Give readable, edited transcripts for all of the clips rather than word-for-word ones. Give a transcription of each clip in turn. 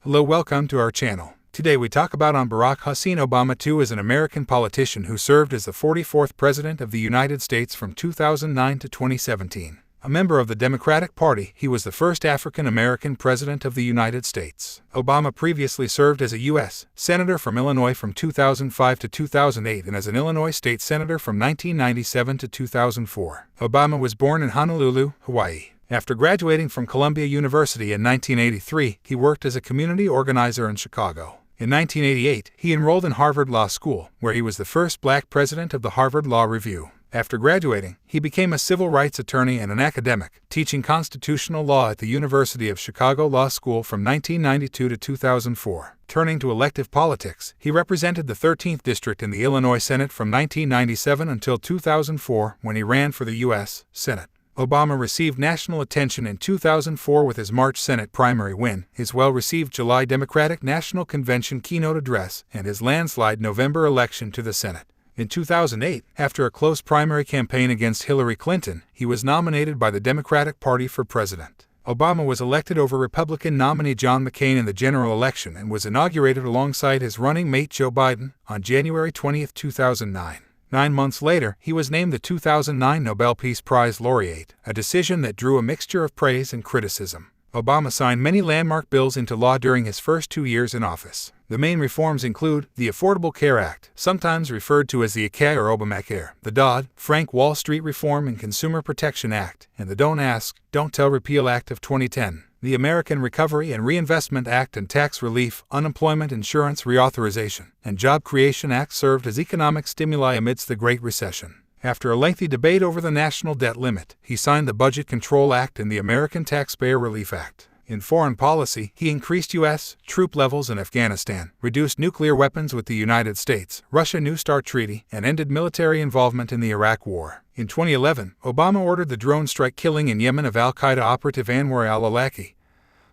Hello, welcome to our channel. Today we talk about Barack Hussein Obama II is an American politician who served as the 44th President of the United States from 2009 to 2017. A member of the Democratic Party, he was the first African-American President of the United States. Obama previously served as a U.S. Senator from Illinois from 2005 to 2008 and as an Illinois State Senator from 1997 to 2004. Obama was born in Honolulu, Hawaii. After graduating from Columbia University in 1983, he worked as a community organizer in Chicago. In 1988, he enrolled in Harvard Law School, where he was the first black president of the Harvard Law Review. After graduating, he became a civil rights attorney and an academic, teaching constitutional law at the University of Chicago Law School from 1992 to 2004. Turning to elective politics, he represented the 13th District in the Illinois Senate from 1997 until 2004, when he ran for the U.S. Senate. Obama received national attention in 2004 with his March Senate primary win, his well-received July Democratic National Convention keynote address, and his landslide November election to the Senate. In 2008, after a close primary campaign against Hillary Clinton, he was nominated by the Democratic Party for president. Obama was elected over Republican nominee John McCain in the general election and was inaugurated alongside his running mate Joe Biden on January 20, 2009. 9 months later, he was named the 2009 Nobel Peace Prize laureate, a decision that drew a mixture of praise and criticism. Obama signed many landmark bills into law during his first 2 years in office. The main reforms include the Affordable Care Act, sometimes referred to as the ACA or Obamacare, the Dodd-Frank Wall Street Reform and Consumer Protection Act, and the Don't Ask, Don't Tell Repeal Act of 2010. The American Recovery and Reinvestment Act and Tax Relief, Unemployment Insurance Reauthorization, and Job Creation Act served as economic stimuli amidst the Great Recession. After a lengthy debate over the national debt limit, he signed the Budget Control Act and the American Taxpayer Relief Act. In foreign policy, he increased U.S. troop levels in Afghanistan, reduced nuclear weapons with the United States, Russia New START Treaty, and ended military involvement in the Iraq War. In 2011, Obama ordered the drone strike killing in Yemen of al-Qaeda operative Anwar al-Awlaki,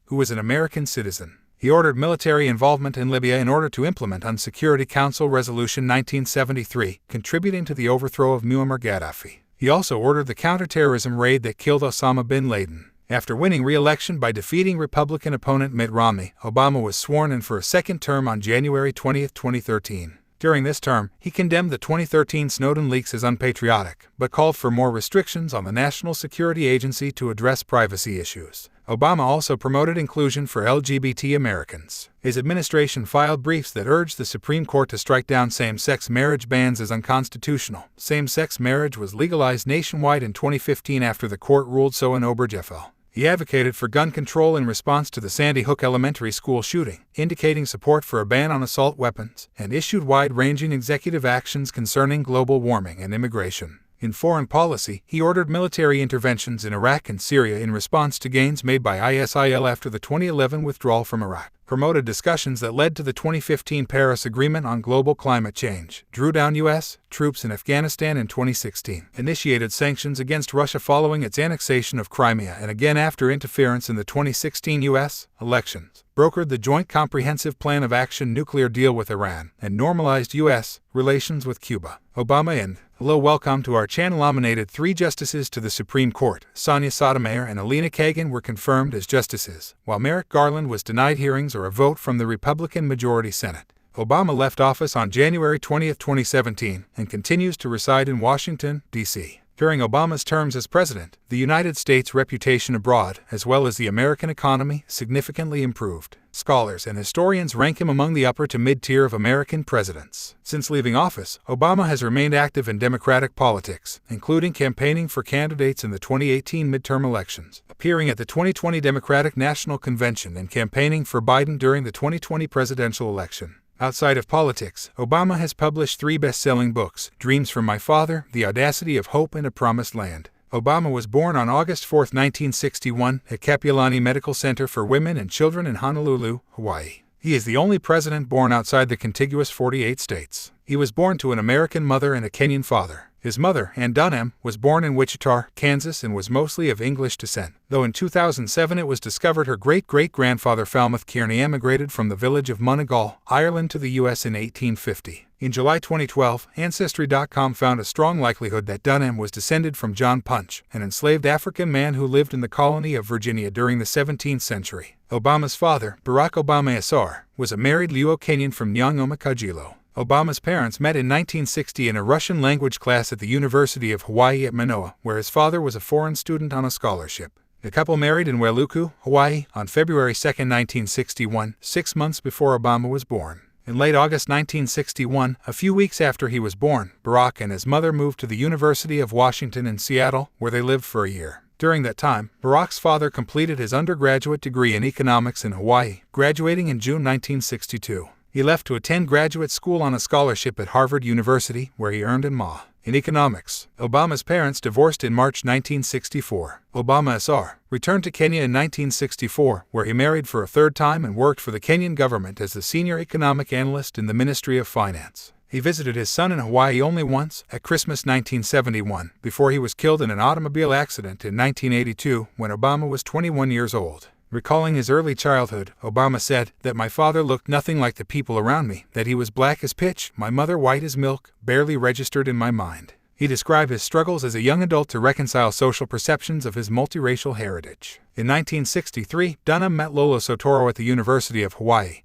who was an American citizen. He ordered military involvement in Libya in order to implement UN Council Resolution 1973, contributing to the overthrow of Muammar Gaddafi. He also ordered the counterterrorism raid that killed Osama bin Laden. After winning re-election by defeating Republican opponent Mitt Romney, Obama was sworn in for a second term on January 20, 2013. During this term, he condemned the 2013 Snowden leaks as unpatriotic, but called for more restrictions on the National Security Agency to address privacy issues. Obama also promoted inclusion for LGBT Americans. His administration filed briefs that urged the Supreme Court to strike down same-sex marriage bans as unconstitutional. Same-sex marriage was legalized nationwide in 2015 after the court ruled so in Obergefell. He advocated for gun control in response to the Sandy Hook Elementary School shooting, indicating support for a ban on assault weapons, and issued wide-ranging executive actions concerning global warming and immigration. In foreign policy, he ordered military interventions in Iraq and Syria in response to gains made by ISIL after the 2011 withdrawal from Iraq, promoted discussions that led to the 2015 Paris Agreement on global climate change, drew down U.S. troops in Afghanistan in 2016, initiated sanctions against Russia following its annexation of Crimea and again after interference in the 2016 U.S. elections, brokered the Joint Comprehensive Plan of Action nuclear deal with Iran, and normalized U.S. relations with Cuba. Obama and Hello, welcome to our channel. Nominated 3 justices to the Supreme Court. Sonia Sotomayor and Elena Kagan were confirmed as justices, while Merrick Garland was denied hearings or a vote from the Republican majority Senate. Obama left office on January 20, 2017, and continues to reside in Washington, D.C. During Obama's terms as president, the United States' reputation abroad, as well as the American economy, significantly improved. Scholars and historians rank him among the upper to mid-tier of American presidents. Since leaving office, Obama has remained active in Democratic politics, including campaigning for candidates in the 2018 midterm elections, appearing at the 2020 Democratic National Convention, and campaigning for Biden during the 2020 presidential election. Outside of politics, Obama has published 3 best-selling books: Dreams from My Father, The Audacity of Hope, and A Promised Land. Obama was born on August 4, 1961, at Kapiolani Medical Center for Women and Children in Honolulu, Hawaii. He is the only president born outside the contiguous 48 states. He was born to an American mother and a Kenyan father. His mother, Ann Dunham, was born in Wichita, Kansas, and was mostly of English descent, though in 2007 it was discovered her great-great-grandfather Falmouth Kearney emigrated from the village of Monegal, Ireland to the U.S. in 1850. In July 2012, Ancestry.com found a strong likelihood that Dunham was descended from John Punch, an enslaved African man who lived in the colony of Virginia during the 17th century. Obama's father, Barack Obama Sr., was a married Luo-Kenyan from Nyang'oma Kajilo. Obama's parents met in 1960 in a Russian language class at the University of Hawaii at Manoa, where his father was a foreign student on a scholarship. The couple married in Wailuku, Hawaii, on February 2, 1961, 6 months before Obama was born. In late August 1961, a few weeks after he was born, Barack and his mother moved to the University of Washington in Seattle, where they lived for a year. During that time, Barack's father completed his undergraduate degree in economics in Hawaii, graduating in June 1962. He left to attend graduate school on a scholarship at Harvard University, where he earned an M.A. in economics. Obama's parents divorced in March 1964. Obama Sr. returned to Kenya in 1964, where he married for a third time and worked for the Kenyan government as the senior economic analyst in the Ministry of Finance. He visited his son in Hawaii only once, at Christmas 1971, before he was killed in an automobile accident in 1982 when Obama was 21 years old. Recalling his early childhood, Obama said that my father looked nothing like the people around me, that he was black as pitch, my mother white as milk, barely registered in my mind. He described his struggles as a young adult to reconcile social perceptions of his multiracial heritage. In 1963, Dunham met Lolo Sotoro at the University of Hawaii.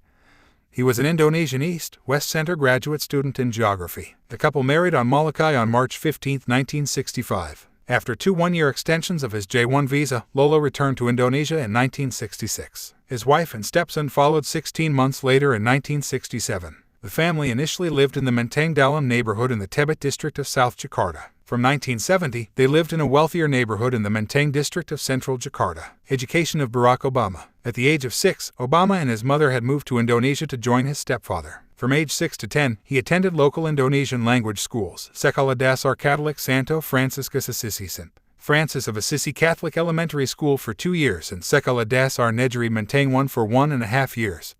He was an Indonesian East-West Center graduate student in geography. The couple married on Molokai on March 15, 1965. After 2 one-year extensions of his J-1 visa, Lolo returned to Indonesia in 1966. His wife and stepson followed 16 months later in 1967. The family initially lived in the Menteng Dalam neighborhood in the Tebet district of South Jakarta. From 1970, they lived in a wealthier neighborhood in the Menteng district of Central Jakarta. Education of Barack Obama. At the age of 6, Obama and his mother had moved to Indonesia to join his stepfather. From age 6 to 10, he attended local Indonesian language schools, Sekolah Dasar Katolik Santo Franciscus Assisi St. Francis of Assisi Catholic Elementary School for 2 years and Sekolah Dasar Negeri Menteng 1 for 1.5 years.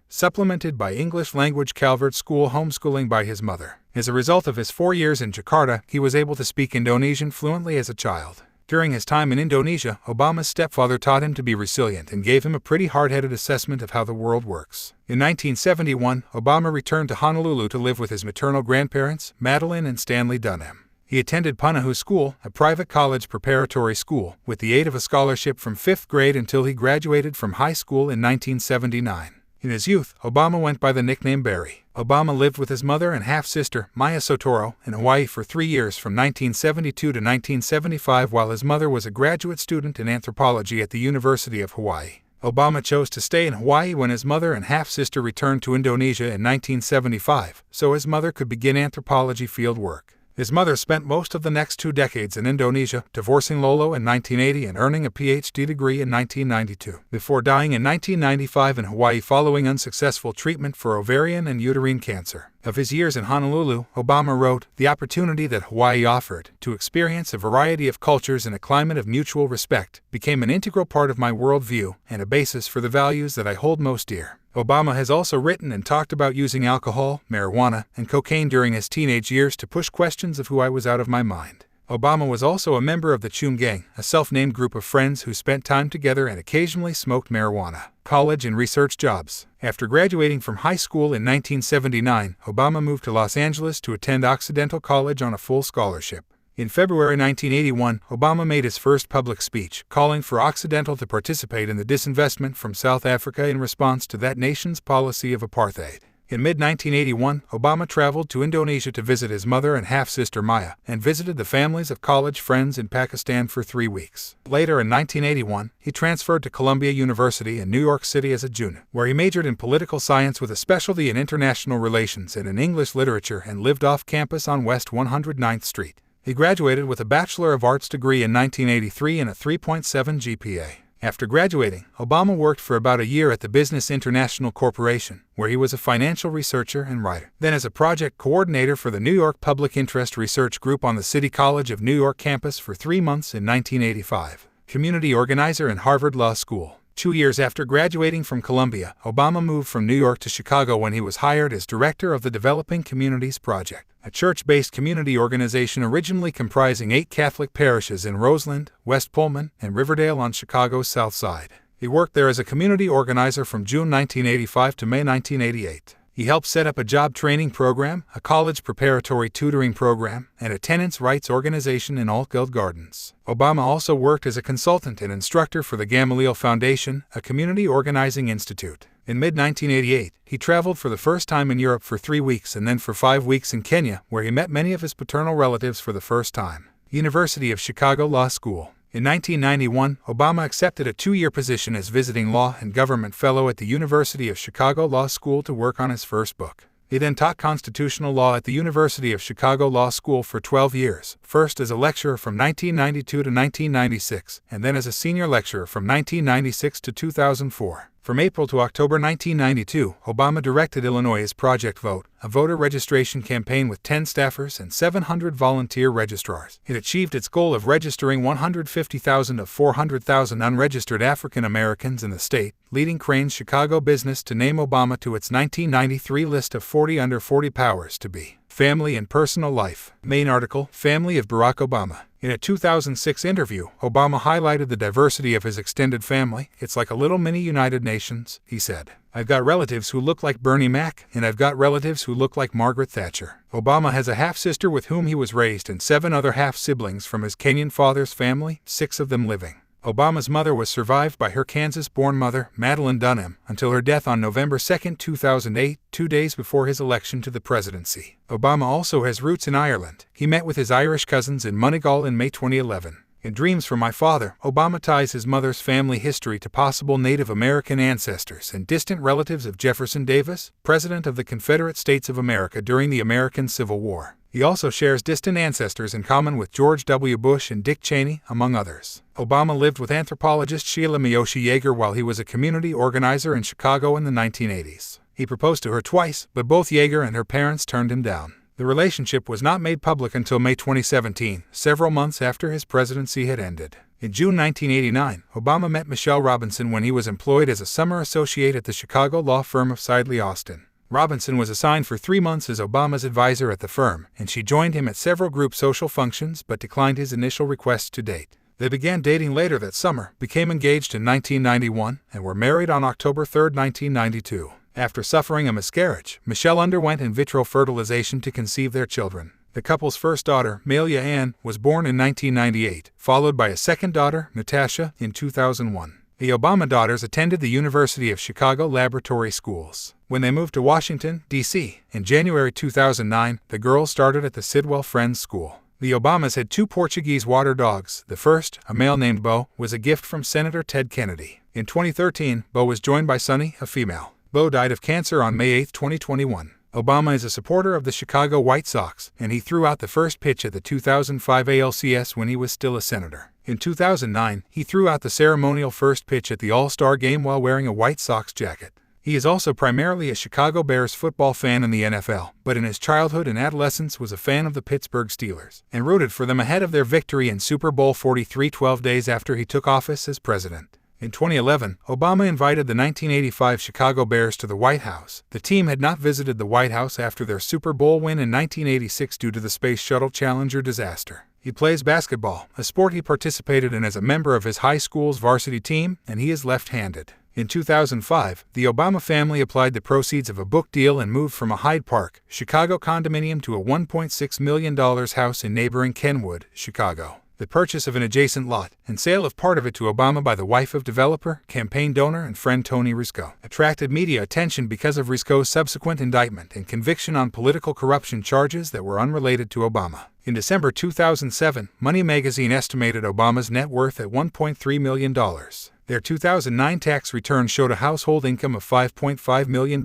Supplemented by English language Calvert School homeschooling by his mother. As a result of his 4 years in Jakarta, he was able to speak Indonesian fluently as a child. During his time in Indonesia, Obama's stepfather taught him to be resilient and gave him a pretty hard-headed assessment of how the world works. In 1971, Obama returned to Honolulu to live with his maternal grandparents, Madeline and Stanley Dunham. He attended Punahou School, a private college preparatory school, with the aid of a scholarship from 5th grade until he graduated from high school in 1979. In his youth, Obama went by the nickname Barry. Obama lived with his mother and half-sister, Maya Sotoro, in Hawaii for 3 years from 1972 to 1975 while his mother was a graduate student in anthropology at the University of Hawaii. Obama chose to stay in Hawaii when his mother and half-sister returned to Indonesia in 1975, so his mother could begin anthropology field work. His mother spent most of the next 2 decades in Indonesia, divorcing Lolo in 1980 and earning a PhD degree in 1992, before dying in 1995 in Hawaii following unsuccessful treatment for ovarian and uterine cancer. Of his years in Honolulu, Obama wrote, "The opportunity that Hawaii offered, to experience a variety of cultures in a climate of mutual respect, became an integral part of my worldview and a basis for the values that I hold most dear." Obama has also written and talked about using alcohol, marijuana, and cocaine during his teenage years to push questions of who I was out of my mind. Obama was also a member of the Chum Gang, a self-named group of friends who spent time together and occasionally smoked marijuana. College and research jobs. After graduating from high school in 1979, Obama moved to Los Angeles to attend Occidental College on a full scholarship. In February 1981, Obama made his first public speech, calling for Occidental to participate in the disinvestment from South Africa in response to that nation's policy of apartheid. In mid-1981, Obama traveled to Indonesia to visit his mother and half-sister Maya, and visited the families of college friends in Pakistan for 3 weeks. Later in 1981, he transferred to Columbia University in New York City as a junior, where he majored in political science with a specialty in international relations and in English literature and lived off campus on West 109th Street. He graduated with a Bachelor of Arts degree in 1983 and a 3.7 GPA. After graduating, Obama worked for about a year at the Business International Corporation, where he was a financial researcher and writer. Then as a project coordinator for the New York Public Interest Research Group on the City College of New York campus for 3 months in 1985. Community organizer in Harvard Law School. 2 years after graduating from Columbia, Obama moved from New York to Chicago when he was hired as director of the Developing Communities Project, a church-based community organization originally comprising 8 Catholic parishes in Roseland, West Pullman, and Riverdale on Chicago's South Side. He worked there as a community organizer from June 1985 to May 1988. He helped set up a job training program, a college preparatory tutoring program, and a tenants' rights organization in Altgeld Gardens. Obama also worked as a consultant and instructor for the Gamaliel Foundation, a community organizing institute. In mid-1988, he traveled for the first time in Europe for 3 weeks and then for 5 weeks in Kenya, where he met many of his paternal relatives for the first time. University of Chicago Law School. In 1991, Obama accepted a 2-year position as visiting law and government fellow at the University of Chicago Law School to work on his first book. He then taught constitutional law at the University of Chicago Law School for 12 years, first as a lecturer from 1992 to 1996, and then as a senior lecturer from 1996 to 2004. From April to October 1992, Obama directed Illinois' Project Vote, a voter registration campaign with 10 staffers and 700 volunteer registrars. It achieved its goal of registering 150,000 of 400,000 unregistered African Americans in the state, leading Crain's Chicago business to name Obama to its 1993 list of 40 under 40 powers to be. Family and Personal Life. Main article, Family of Barack Obama. In a 2006 interview, Obama highlighted the diversity of his extended family. It's like a little mini United Nations, he said. I've got relatives who look like Bernie Mac, and I've got relatives who look like Margaret Thatcher. Obama has a half-sister with whom he was raised and 7 other half-siblings from his Kenyan father's family, 6 of them living. Obama's mother was survived by her Kansas-born mother, Madeline Dunham, until her death on November 2, 2008, 2 days before his election to the presidency. Obama also has roots in Ireland. He met with his Irish cousins in Moneygall in May 2011. In Dreams from My Father, Obama ties his mother's family history to possible Native American ancestors and distant relatives of Jefferson Davis, President of the Confederate States of America during the American Civil War. He also shares distant ancestors in common with George W. Bush and Dick Cheney, among others. Obama lived with anthropologist Sheila Miyoshi Yeager while he was a community organizer in Chicago in the 1980s. He proposed to her twice, but both Yeager and her parents turned him down. The relationship was not made public until May 2017, several months after his presidency had ended. In June 1989, Obama met Michelle Robinson when he was employed as a summer associate at the Chicago law firm of Sidley Austin. Robinson was assigned for 3 months as Obama's advisor at the firm, and she joined him at several group social functions but declined his initial request to date. They began dating later that summer, became engaged in 1991, and were married on October 3, 1992. After suffering a miscarriage, Michelle underwent in vitro fertilization to conceive their children. The couple's first daughter, Malia Ann, was born in 1998, followed by a second daughter, Natasha, in 2001. The Obama daughters attended the University of Chicago Laboratory Schools. When they moved to Washington, D.C., in January 2009, the girls started at the Sidwell Friends School. The Obamas had 2 Portuguese water dogs. The first, a male named Bo, was a gift from Senator Ted Kennedy. In 2013, Bo was joined by Sunny, a female. Bo died of cancer on May 8, 2021. Obama is a supporter of the Chicago White Sox, and he threw out the first pitch at the 2005 ALCS when he was still a senator. In 2009, he threw out the ceremonial first pitch at the All-Star Game while wearing a White Sox jacket. He is also primarily a Chicago Bears football fan in the NFL, but in his childhood and adolescence was a fan of the Pittsburgh Steelers, and rooted for them ahead of their victory in Super Bowl 43 12 days after he took office as president. In 2011, Obama invited the 1985 Chicago Bears to the White House. The team had not visited the White House after their Super Bowl win in 1986 due to the Space Shuttle Challenger disaster. He plays basketball, a sport he participated in as a member of his high school's varsity team, and he is left-handed. In 2005, the Obama family applied the proceeds of a book deal and moved from a Hyde Park, Chicago condominium to a $1.6 million house in neighboring Kenwood, Chicago. The purchase of an adjacent lot and sale of part of it to Obama by the wife of developer, campaign donor, and friend Tony Risco attracted media attention because of Risco's subsequent indictment and conviction on political corruption charges that were unrelated to Obama. In December 2007, Money magazine estimated Obama's net worth at $1.3 million. Their 2009 tax return showed a household income of $5.5 million,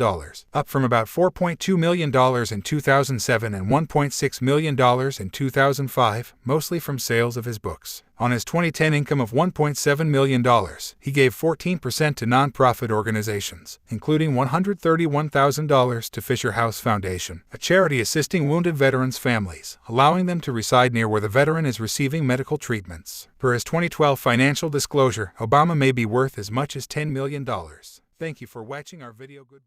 up from about $4.2 million in 2007 and $1.6 million in 2005, mostly from sales of his books. On his 2010 income of $1.7 million, he gave 14% to nonprofit organizations, including $131,000 to Fisher House Foundation, a charity assisting wounded veterans' families, allowing them to reside near where the veteran is receiving medical treatments. Per his 2012 financial disclosure, Obama may be worth as much as $10 million. Thank you for watching our video. Goodbye.